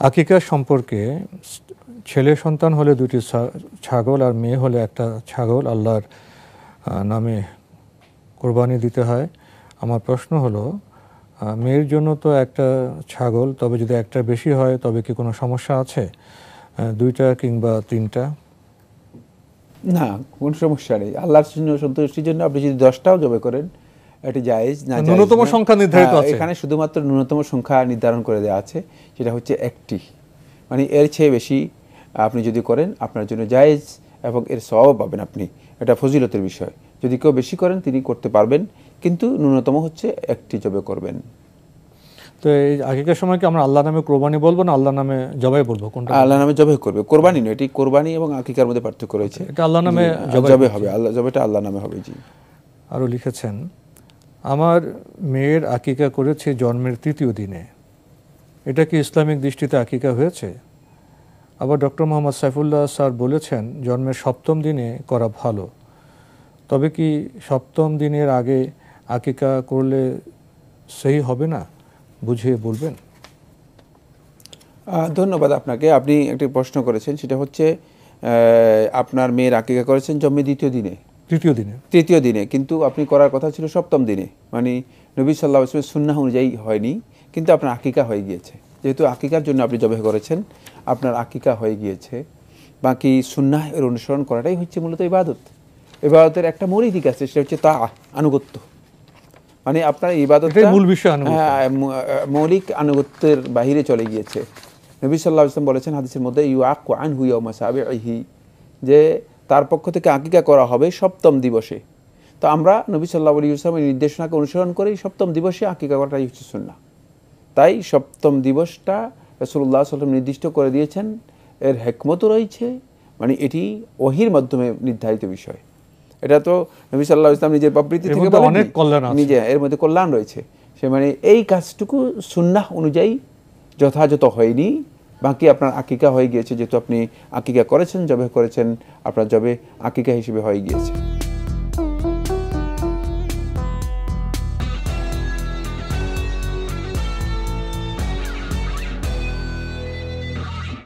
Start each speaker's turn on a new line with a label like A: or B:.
A: আকিকা সম্পর্কে ছেলে সন্তান হলে দুটি ছাগল আর মেয়ে হলে একটা ছাগল আল্লাহর নামে কোরবানি দিতে হয়। আমার প্রশ্ন হলো, মেয়ের জন্য তো একটা ছাগল, তবে যদি একটা বেশি হয় তবে কি কোনো সমস্যা আছে? দুইটা কিংবা তিনটা?
B: না, কোনো সমস্যা নেই। আল্লাহর সন্তুষ্টির জন্য আপনি যদি 10টাও জবে করেন, এটি জায়েজ না?
A: ন্যূনতম সংখ্যা নির্ধারিত আছে
B: এখানে শুধুমাত্র ন্যূনতম সংখ্যা নির্ধারণ করে দেওয়া আছে, সেটা হচ্ছে একটি। মানে এর চেয়ে বেশি আপনি যদি করেন আপনার জন্য জায়েজ এবং এর সওয়াব পাবেন আপনি। এটা ফজিলতের বিষয়। যদি কেউ বেশি করেন তিনি করতে পারবেন, কিন্তু ন্যূনতম হচ্ছে একটি জবে করবেন।
A: তো এই আকিকার সময় কি আমরা আল্লাহ নামে কোরবানি বলবো না আল্লাহ নামে জবাই বলবো? কোনটা?
B: আল্লাহ নামে জবে করবে, কোরবানি নয়। এটি কোরবানি এবং আকিকার মধ্যে পার্থক্য রয়েছে।
A: এটা আল্লাহ নামে
B: জবে হবে, আল্লাহ জবেটা আল্লাহ নামে হবে। জি।
A: আরও লিখেছেন, আমার মেয়ের আকিকা করেছে জন্মের 3য় দিনে, এটা কি ইসলামিক দৃষ্টিতে আকিকা হয়েছে? আবার ডক্টর মোহাম্মদ সাইফুল্লাহ স্যার বলেছেন জন্মের 7ম দিনে করা ভালো, তবে কি 7ম দিনের আগে আকিকা করলে সহি হবে না? বুঝিয়ে বলবেন।
B: ধন্যবাদ আপনাকে। আপনি একটি প্রশ্ন করেছেন, সেটা হচ্ছে আপনার মেয়ের আকিকা করেছেন জন্মের 2য় দিনে, 3য় দিনে, কিন্তু আপনি করার কথা ছিল 7ম দিনে। মানে নবী সাল্লাল্লাহু আলাইহি ওয়াসাল্লামের সুন্নাহ অনুযায়ী হয়নি, কিন্তু আপনার আকিকা হয়ে গিয়েছে। যেহেতু আকিকার জন্য আপনি জবাই করেছেন, আপনার আকিকা হয়ে গিয়েছে। বাকি সুন্নাহ এর অনুসরণ করাটাই হচ্ছে মূলত ইবাদত। ইবাদতের একটা মৌলিক দিক আছে, সেটা হচ্ছে তা আনুগত্য। মানে আপনার ইবাদতটা মূল বিষয়, মৌলিক আনুগত্যের বাহিরে চলে গিয়েছে। নবী সাল্লাল্লাহু আলাইহি ওয়াসাল্লাম বলেছেন হাদিসের মধ্যে, ইউআকু আনহু ইয়াউমা সাবিহি, যে তার পক্ষ থেকে আকিকা করা হবে 7ম দিবসে। তো আমরা নবী সাল্লাল্লাহু আলাইহি ওয়াসাল্লামের নির্দেশনাকে অনুসরণ করে 7ম দিবসে আকিকা করাটাই হচ্ছে সুন্নাহ। তাই 7ম দিবসটা রাসূলুল্লাহ সাল্লাল্লাহু আলাইহি ওয়াসাল্লাম নির্দিষ্ট করে দিয়েছেন। এর হিকমতও রয়েছে, মানে এটি ওহীর মাধ্যমে নির্ধারিত বিষয়। এটা তো নবী সাল্লাল্লাহু আলাইহি ওয়াসাল্লাম নিজের প্রবৃত্তি থেকে বলেন, অনেক কল্যাণ আছে, নিজে এর মধ্যে কল্যাণ রয়েছে। সে মানে এই কাজটুকু সুন্নাহ অনুযায়ী যথাযথ হয়নি। বাকি আপনার আকিকা হয়ে গিয়েছে, যেহেতু আপনি আকিকা করেছেন, জবে করেছেন, আপনার জবে আকিকা হিসেবে হয়ে গিয়েছে।